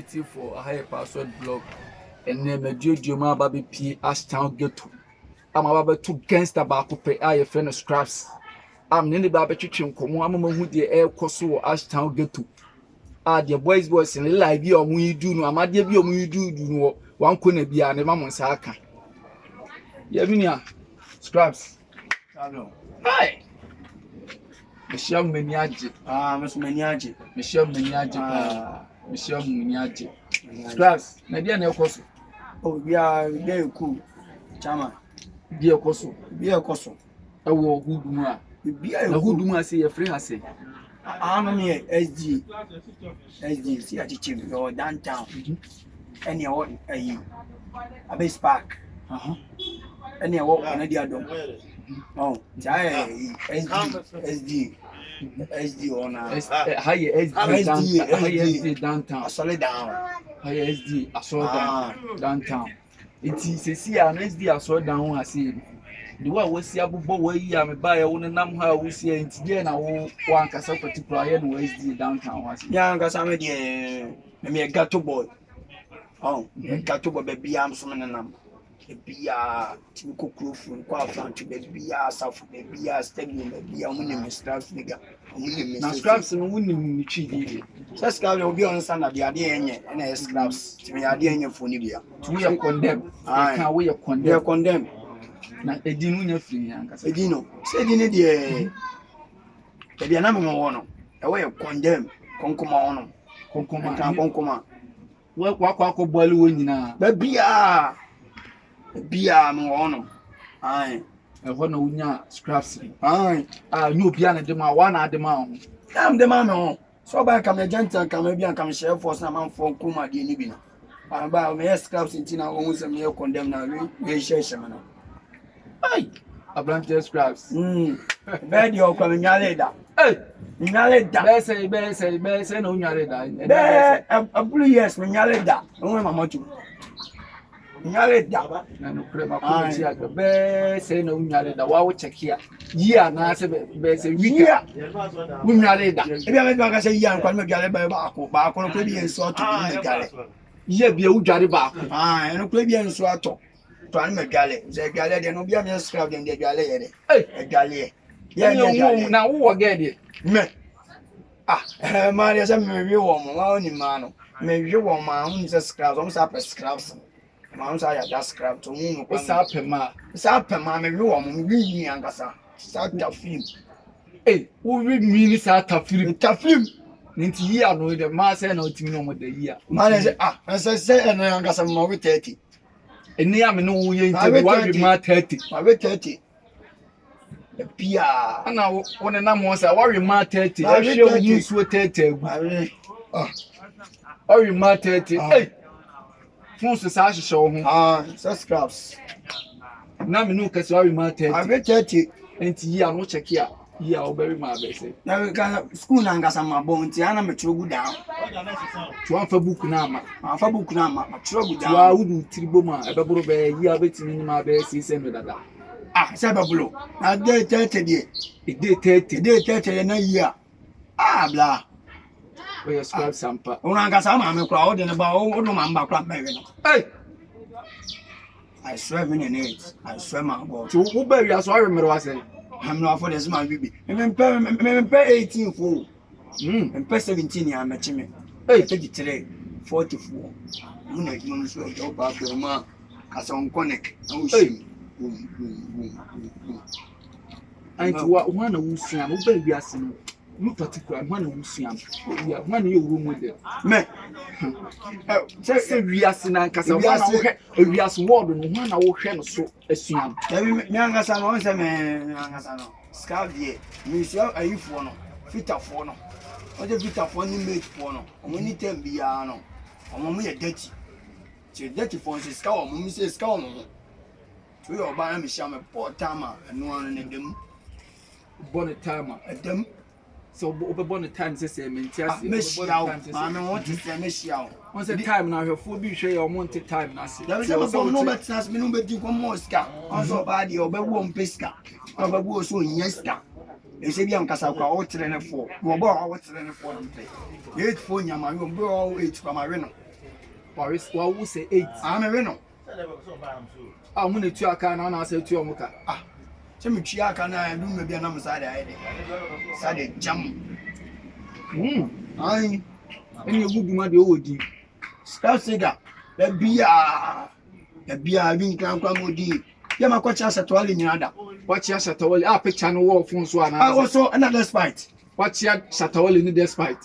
for a higher password blog and then a Jojo Baby P Ashtown Ghetto. I'm about to gangster back to pay I friend of scraps. I'm nearly Baba Chichin, come on, with the air Koso Ashtown Ghetto. Ah, the boys in the live you when you do no, I'm at the view when you do one couldn't be an Mamma Saka. Yavinia scraps. Hi. Michelle Meniaji. Miss Meniaji. Michelle Meniaji. Michelle Meniaji. Scraps. Nadia Neokoso. Oh, we are very cool. Chama. Be a coso. Be a coso. I will good mua. Be a good mua say a free hase. I'm here, SG. SG, see at the or downtown. Any what a base park. Any what on the other. Oh, SD on higher SD downtown. I solid down. Higher SD, I saw downtown. It is a see an SD, I saw down. I see the one was see Abu Boy. I'm a buyer on a number we see it again. I won't want a particular SD downtown. Yeah, because I'm a gato boy. Oh, gato boy, baby, I'm summoning them. Be a typical crew from Quafan to be a South, be a stadium, be a winning Mr. Figure. Now, scraps and winning Michi. Such guy will be on Sunday, the idea and a scraps to be idea for Nibia. We are condemned. I can't we are condemned. Not a dinner free, a dino. Said in it, dear. Maybe a number one. A way of condemn, concoma, concoma. What boil winning now? Baby, Bia mo aye e ho na unya scraps aye no bia na de ma wa na de ma ho am de ma me ho so ba kam na gentle kam bia kam share force na man fo kuma de ni bi na ba me scraps ntina wo se me condemn na we share share na aye abrante scraps be di o kwa me nyale da nyale da be say na unyale da be a blue yes me nyale da won mama tu nyale da na no prema ko ti aga be say na unyale da wa wo check here year na say be say week unyale da e bia me ga say year kwa me gale ba ko no ko bi enso to me gale year bia udware ba ko no ko bi enso ato to an me gale say gale de no bia me scrap de gale ye de gale ye na wo ge de me Maria say me wi wo mo wa ni ma no me wi wo ma hun say scrap so say scraps Mamma, I just scrap to me. What's happened, ma? It's happened, mamma. You are really angasa. Start the film. Hey, who read me is at a film? Tafim. Ninety year no the mass and no team no the year. Man, as I say, and I got some more 30. And near me no way into 30. I wait 30. The Pia. And now, when a number was a worry ma 30. I show you sweat 30. Oh, you ma 30. Hey. Fonso sa show home. So scraps. Na me no kase worry ma 30. I wait 30. Enti year no check here. Year obere ma be say. Na we can school na ngasa ma bon ti ana me trogu down. To anfa book na ma. Anfa book na ma trogu down. Wa wudu tribo ma e be boro be year betimi ni ma be 600 dada. Say be bro. Na day 30 dey. E dey 30. Day 30 na year. Blah. We are scrap sampa. Unanga sama me kwa ode ne ba o no mamba kwa me no. Hey. I swear in an age. I swear my God. So who bury us or remember was say? I'm not for this man baby. Me pay 18 for. Me pay 17 ya me chime. Hey, 33 44. Muna you so job ba ko ma asa on connect. No shim. And one who see am bury us no. No particular one who see am. Yeah, one you room with them. Me. Say we are sin and kasa one we are sword no one wo hwe no so asuam. Me angasa no say me angasa no. Scout here. Me see ayifo no. Fitafo no. O de fitafo ni mate fo no. Omo ni tem bia no. Omo mo ye dirty. Ti dirty fo se scout omo mi se scout omo. To your ba na me sha me port timer eno anu ne dem. Bonnet timer. Dem. So over bonnet time say mentia. Me shia o. Want to say me shia o. Once a time now your food be share your month time na say. There is no better me no be di ko mo ska. Also ba di obewo mpeska. Obewo so nyeska. E se bi am kasa kwa o tere ne fo. Wo ba o tere ne fo no play. 8 phone nyama yo mbe o 8 kwa ma we no. What we say 8. I'm a winner. I'm going to aka na na say 2 omuka. Some chia can I do maybe an side side jam. I Any good man the OD. Scout Sega. The beer being come with Yama coach us at all in Yada. Watch your Shatawali. Picture no wall phone so I also another spite. Watch your Shatawali in the spite.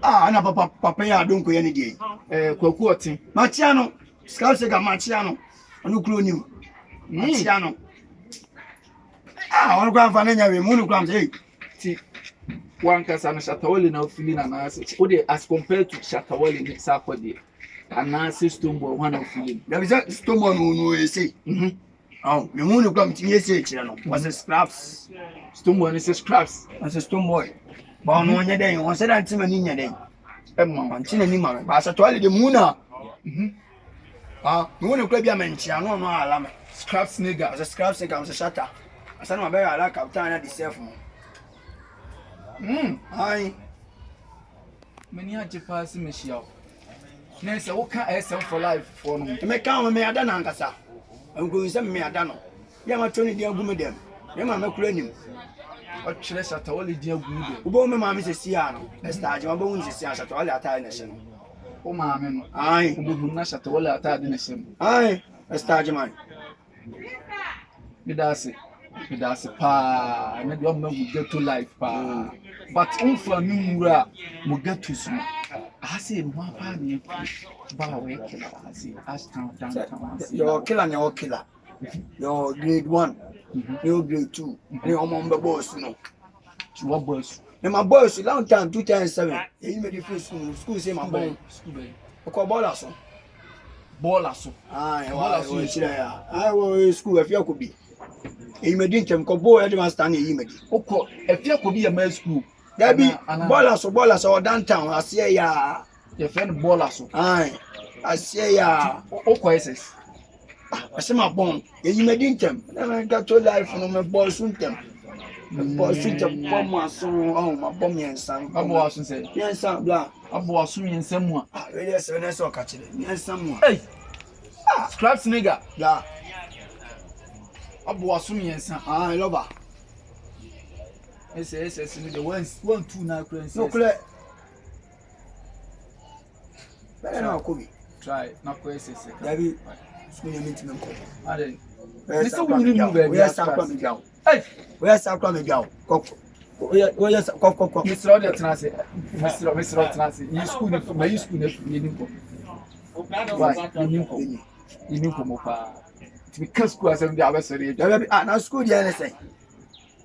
Anna Papa don't go any day. Quoting. Machiano, Scout Sega Machiano, and no clue new. Machiano. One grandfather, monograms, eh? One Casana Shatawali now feeling an answer. As compared to Shatawali in Sakodi. And Nancy Stumbo, one of feeling. There is a Stumbo who say. Oh, the monogram to was a scraps. Stumbo is a scraps. As a stumbo. But on your day, one said that to me in your day. Emma, and Chinima, but I told you the Muna. Moon club Yaman, no alarm. Scraps nigger, as a scraps comes a shutter. I said, my bear, I like Captain at the self. Aye. Many are Jeffers, Michelle. Nancy, what can I sell for life for me? To make count with me, I don't answer. I'm going to send me a dano. Yama Tony, dear Gumedem. Yama McCranium. What chess at all, dear Gumedem? Who my mamma is a Siano. A star, your bones is at all at our nation. Oh, mamma, I would not at all at our nation. Aye, a star, your mind. That's it, pa. I made your mother get to life, pa. But for me, will get to small. I say, my family, Bow, I see, Ashtown, downtown. Your killer. Your grade 1, your grade 2, your mom, the boss, no. What boss? And my boss, long time, 2007. He made the first school, say my boy. I call Bolasso. I was school if you could be. He made him come boy, I must stand him. Oh, if you could be a male school. There be Bolasso or downtown. I say, ya, your friend Bolasso. Aye, I say, ya, oh, crisis. I say, my bone, you made him. Never got to life from my boy soon. The boy sweet of bomb, so oh, my bomb and son. I was say, yes, son, blah. I was swimming someone. Really, so I saw catching it. Yes, someone. Hey, scraps nigger. Yeah. I was swimming, son. I love her. Yes, the 1, 2 now, no clear. But I know, Kobe. Try, not crazy. Maybe, school meeting. I didn't. Where's our coming down? Hey, where's our coming down? Where's Mr. Odetanasi? Mr. Odetanasi, you school for my school, you knew Mopa. To be school as the adversary. Now, school, the anything.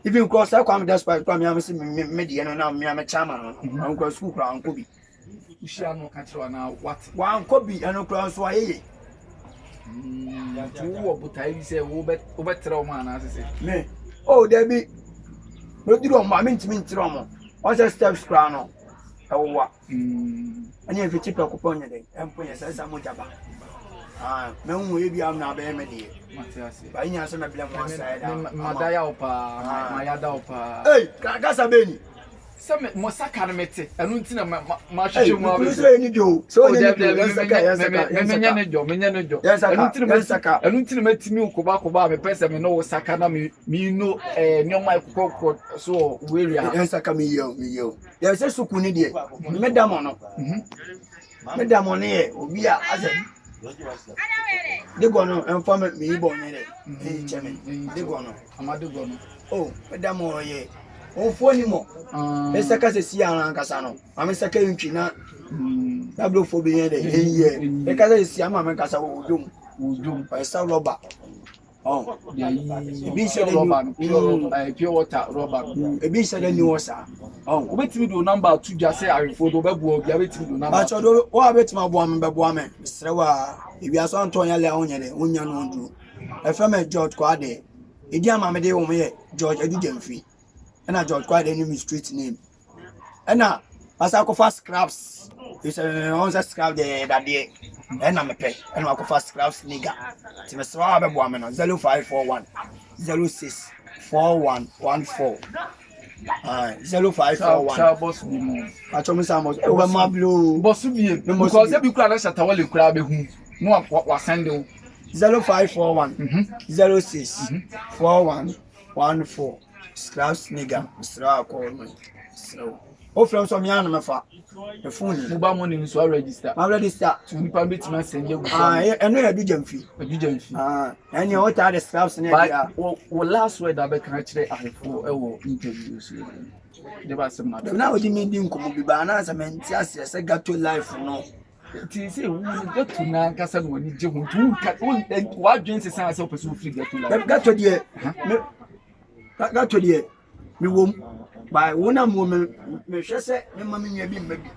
If you cross, I come just by coming, median, and now me, I'm a chairman. I'm going to school, Crown Kobe. You shall not catch one now. What? One Kobe, and no cross, why? But I say, over trauma, as I say. Me. Oh, Debbie. No, you don't mind me trauma. What's a step crown? Oh, what? And if you tip up upon your day, and put yourself some more jabba. No, maybe I'm not very many. But I know some of them one side. Madaya, my Adalpa. Hey, Casabeni. Some Mosaka met and Untina Marshall. So, yes, I don't met me, Kobako, person, and no Sakana, me no, no, my cocoa, so weary. Yes, I come here. There's a Sukuni, Madame, Madame Monet, we are as a. They gonna inform me, born in it. They gonna, I'm oh, Madame Moye. Oh, for any more. Let's take us a Sian Casano. I'm a second China. Tableau for being here. Because I see a mamma Casa will do by South Robber. Oh, be said pure water, Robert. A be said a new sir. Oh, wait to do number 2 just say I refer to Babu, Gavit to do number. Oh, I bet my woman, Babuame, Mr. If you are so Antonia Leone, Union won't do. A family George Quade. A dear mamma de Ome, George Edigen Fee. And I George Quade any street name. And now, as I go fast scraps, it's a scrap that day. And I'm a pet, and I go fast scraps nigger. It's a swab woman on 0541 06 4114. 0541 boss bi mu atomo samos e wa mablo boss bi because e bi kura na shata wale kura be hu no wa send o 0541 06 4114 scraps nigga stra call me so o from some yan me fa the phone mobile money so register ma register to nipa betima send you eno ya dujamfi any o ta the scraps na dia o last word that be can kire ahefo e wo interview so de ba sem na na o di me di nkomo bi ba na samenti ase se gato life no ti say wo get to na kasa no ni je hu tu wa dwen se san se o person free get to la gato de mi wom ba wona mo me hwese me ma me nwa bi mbabi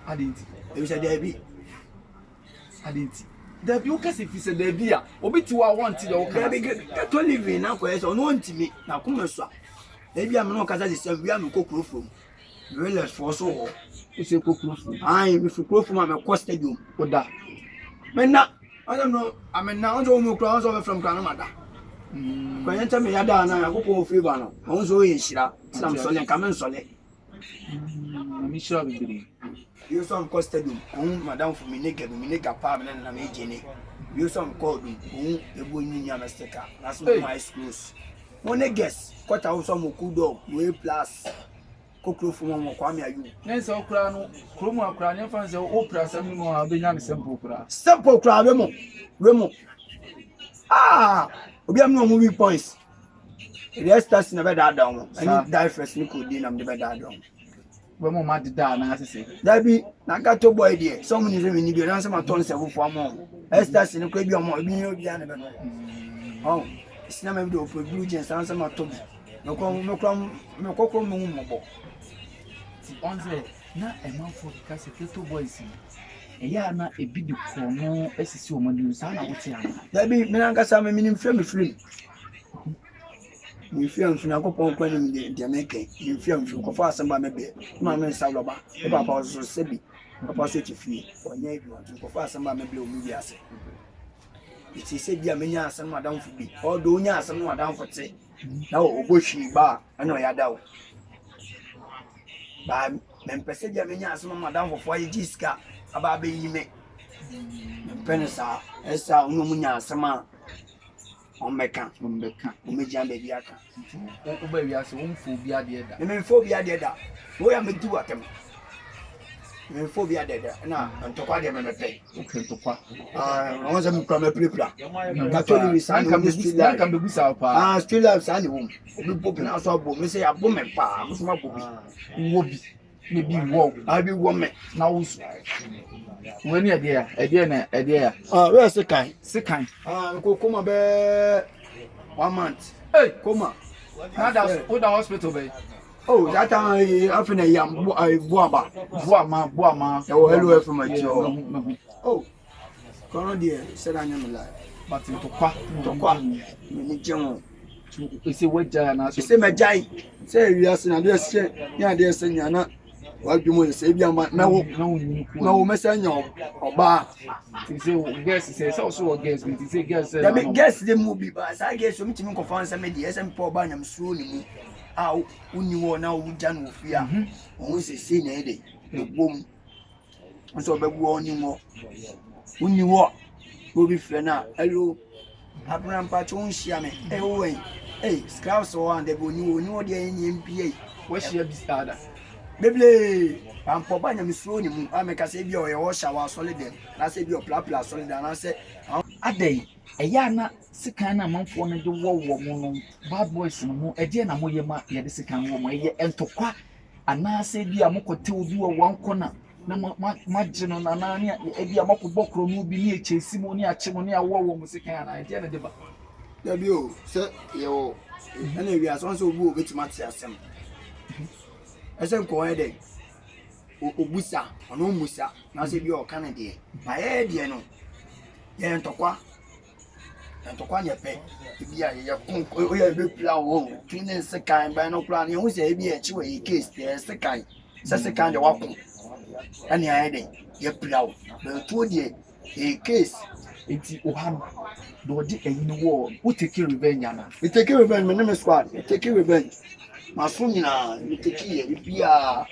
adenti e se de bi da bi o kase fi se da bi a obi ti wa want ya o ka bi gato living na ko e so no ntimi na kuma so a e bi am no kasa se wi am kokoro fom really for so ho o se kokoro fom mi fi kokoro fom am ko stadium o da me na I don't know I mean now so mo kro so from Canada kwanyenta me yada na akoko favor no won so ye hira sam so le kamen so le mi sure be you some stadium on madam for me nega pa me na me jene you some call do on ebo nyinya na steka na so my schools one guess quarter of some kudo we plus kokro fu mo kwa me ayu nense okra no kromu akra ne fa se o pra sam no a be nya me sample kra we mo obi am no mo weak points the rest never that down any die first ni ko di na me be that down we mo ma dida na asese that be na gato boy there some ni me ni bi na say ma ton se fufu am esters ni ko bi am obi ni obi an be no sina me do for blue jeans and some to me kokro mo mo ti onze na e man for because keto boys eya na ebi di kono esisi o mani sa na wote ana da bi me na nkasa me nim frame mi frame funa ko pon kwani mi de meke mi frame ko fa asamba me be ma me sa loba e papa so sebi papa so ti fi onya bi won ko fa asamba me be o mi ase iti se bia me nya asem madam fu bi o do nya asem madam fu te na o bohwi ba ana ya dawo ba me mpese bia me nya asem madam fu ayi jiska aba be yime pensa esa unu munya asema omeka omeja be bia ka o ba wi ase o mfo bia de da me mfo bia de da wo ya medu atem me mfo bia de da na ntokwa de me mepe okay ntokwa won se me pra me prepra gatoli wi san kan be busa pa still life san ni wo obi pop na so abo me say abo me pa mo so ma bo bi wo bi me bi wo abi wo me na wo when you there na where sekan ko koma be 1 month hey koma na that what the hospital be that time afina yam buama e wo hello from my kono there said anyam la but to ni jemo e say waja na so say majai say wi ase na dey say ya dey say nyana wa dwumo say bia na wo mesanya oba say guess say so guess me say guess say na guess the movie ba say guess me timi ko fansa me dey say mpo oba nyam suo ni mu a uni wo na wo ja no fia won say na ede bom so be wo ni mo uni wo obi fre na hello Abraham Patron shia me scraps one de go ni wo de yin MPA we share bi stada beble ampo ba nyam suo ni mu ameka say bi o ye wo shawa solid na say bi o pla solid na say adai eya na sikan na manfo no de wo mu no bad boys no mu eje na mo ye ma ye de sikan wo mo ye entokwa ana say bi amokote obi wo wanko na magino na nani ebi amakobokro no bi ni echesi mo ni ache mo ni awo mo sikan na eje na de ba da bi o se yo ana wi aso so obu obetima ti asem ese ko ede obusa ono musa na se bi o kan de na ye de no ye ntokwa nye pe bi ya ye kun o ye be pla wo twin se kan ba no plan ye hu se bi e chi we case de se kan de wa kun ani ayede ye pla wo be to de e case enti ohano do di eyin wo take revenge ana we take revenge me name squad take revenge Masumina, Pia,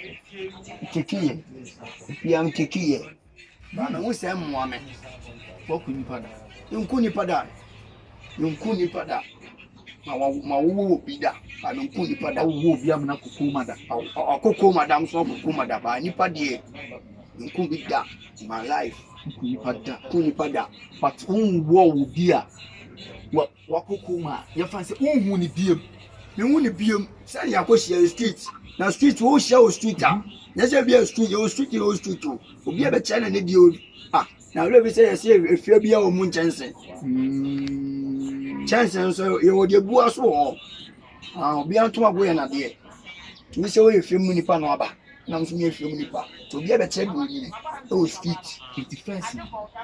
Pia, Bana, who say Mohammed? What could you pardon? Yunkuni pada. Ma be that. I don't kuni pada. Wo bi amna kuku mada. Akoko madam so kuku mada ba nipa de. Yunkuni da my life. Kuni pada. But wo bi a wa kuku ma. Ya fancy hu ni biem. Me hu ni biem. Say yakohia street. Na street wo hia o street a. Na say bia street o street o. Obi e be chele ne di o. Ah, na we say efia bia o mu nchense. Chance so you dey bua so obi antoma go na de mi se o efie mu nipa no aba na mso mi efie mu nipa to obi e be check go ni o street defense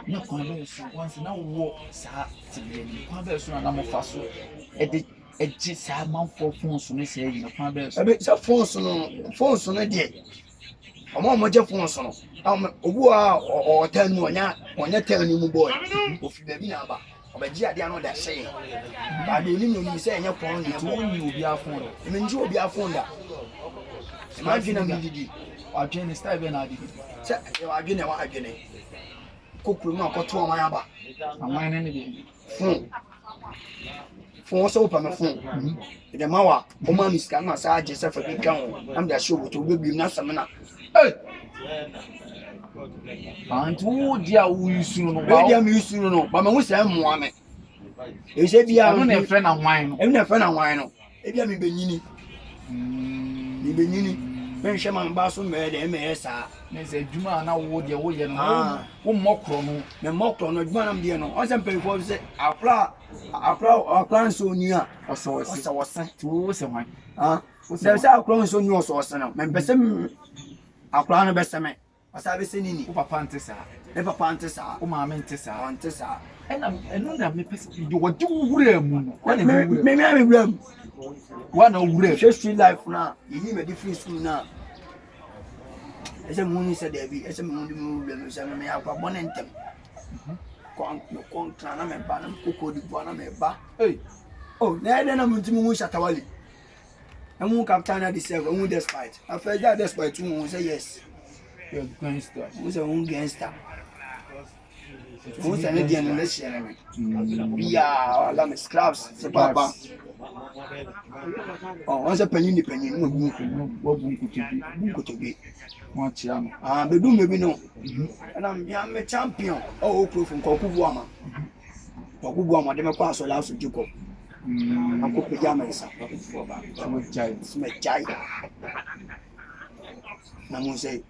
na kon be so once na wo sa tibe ni kon be so na mo fa so e de eji sa man for phone so ne say na kon be so e be sa phone so no de omo je phone so no obu a o tan mu onya tan ni mu boy o fi be bi na aba obaji ade ano da say ba de ni no say enya pon ni to ni obi afon do e menji obi afon da imagine na didi adwene style be na didi say adwene kokuru mu akoto o man aba aman ne be fun so pa me fun de mawa o ma miska na sa age se fa bi kan o am da show to be na samina antu dia wo yusuru no ba dia me yusuru no ba me hu se mmoa me e se bia no na friend na hwan no em na friend na hwan no e bia me benyini me hwe man ba so me de me esa na se adwuma na wo de wo ye no wo mmokro no me mmokro no adwuma na me de no on se mpefo se akra nso ni a oso tu se hwan se se akra nso ni oso no me pese akra no bese me asabe se nini wo papa ntesa e papa ntesa wo maame ntesa ntesa eno na me pese de wo de wura mu no me wura mu wana wura street life na yi me different school na ese muni se debi ese muni mu wura mu se me akwa bonen ntem kon na me ba na kokodi bo na me ba oh na ede na mutimu mu shatawali emu captain na deserve emu despite after despite mu say yes you're gangster who's a gangster who's an Indian in this year yeah all them scraps se papa oh once a penny no bunku to be watch am be do maybe no and I'm a champion oh proof from kokubuama de me kwa so la so Jacob akọ pejama isa me jai na mo say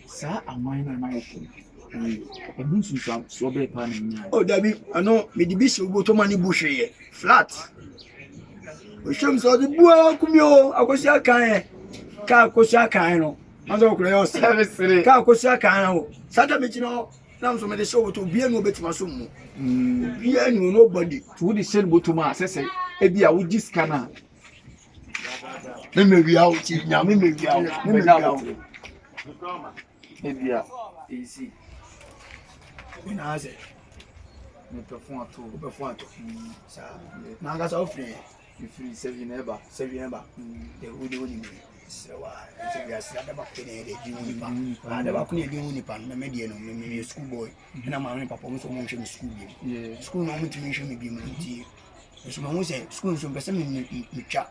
sa amai na na yeko ebu susu so be pa na nya oh dabi ano me di bi se obo to mani bu hweye flat o shem so di bua kumio akosi akan ka akosi akan no azo okure yo se ka akosi akan no sada me chino na so me de show to bia no betima so mu bia no nobody to di sel botuma sese e bia wo gi scanner me wi out ti nya me wi out ebia easy na ase me perform ato sa na ga so free free 7 never de woni sewa se bia se da ba kene de jini pa da ba kune de woni pa na me de no me school boy na ma me papa mo so mo nhwe school bi school no mo timi nhwe me bi mo nti so mo se school so pese me twa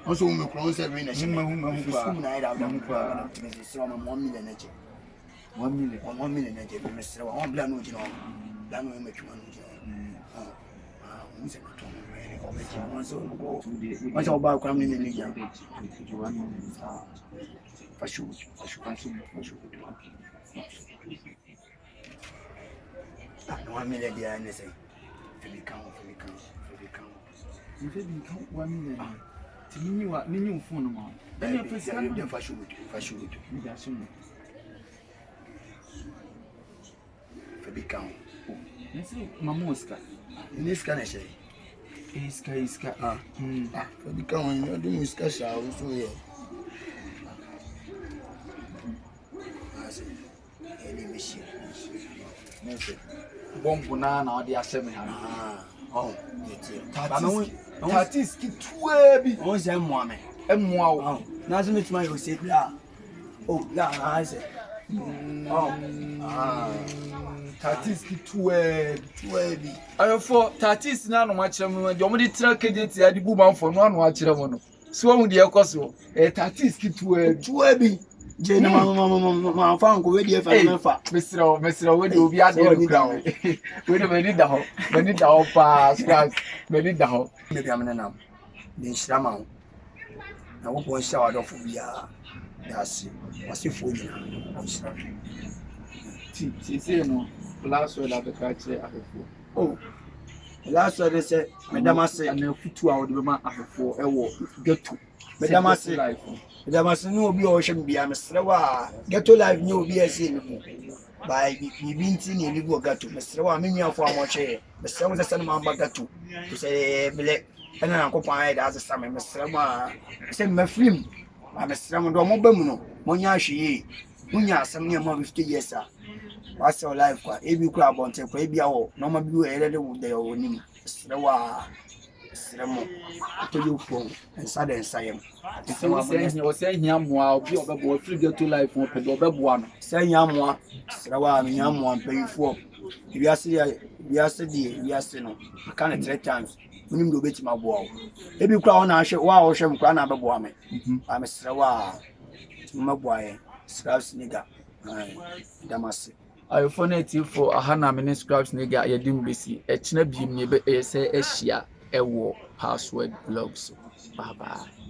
on so mo kron se be na she ma hu school na ida da mo pa timi se so mo 1 million na je 1 million na je me se wa on bla no je no bla no me twa no je mo se to mo re ko me je mo so go mo so ba kwa me ni ya fashu no million dia ne say fi kan 1 million tini wa ni phone ma ene pesa de fashu ni da so fi kan nsi mamoska ni ska na she iska fi kan won do iska sha o so ye ele mishi nese bombu na odi asem ha oh yeti ba me hu artist ki tuwe bi on se mo ame ɛmmoa wo na so metuma yo say bla oh bla na say tatis tuwe bi ayofo tatis na no akyerɛ mu de ɔmo de tira kejeti ade bu manfo no ano akyerɛ mu no so ɔmo de ɛkɔso tatis tuwe bi je na ma fa nko we de fa na fa mesra we de obi ade no kra we de mani da ho pa scratch mani da ho me bia me nam de nhyira ma wo na wo bo nhyira wa dɔfo bia yasi wasi fo nyina nhyira ti no last word abekaache ahefo oh last word say medamase na futu a wo de bema ahefo ɛwɔ ghetto medamase no obi o hwem bia mesrewa ghetto life ni obi ese ni mu bai bibi nti ni ni go ghetto mesrewa menuafo amohwe mesrewa sese no mamba ghetto se bele ena na kopan ai da sesa mesrewa se mafrim mesrewa do mo bamu no monya ahwe munya asem ne mo 50 years a what's your life kwa ebi kura bonte kwa ebi awo no ma bi wo erede wo de wo nim srewa sremo to you phone inside ensayem o se hia moa obi obebo free get to life won pedo obebo no se hia moa srewa me hia moa mpanyifo ebi ase no aka na 3 times unim do beti maboa ebi kura wona ahwe wa wo hwe mkura na abebo ame ame srewa maboa ye scraps nigga damase ayofo na tifo ahana mini scraps nigga yedim besi echina biem ne be ese ehia ewo password blogs bye bye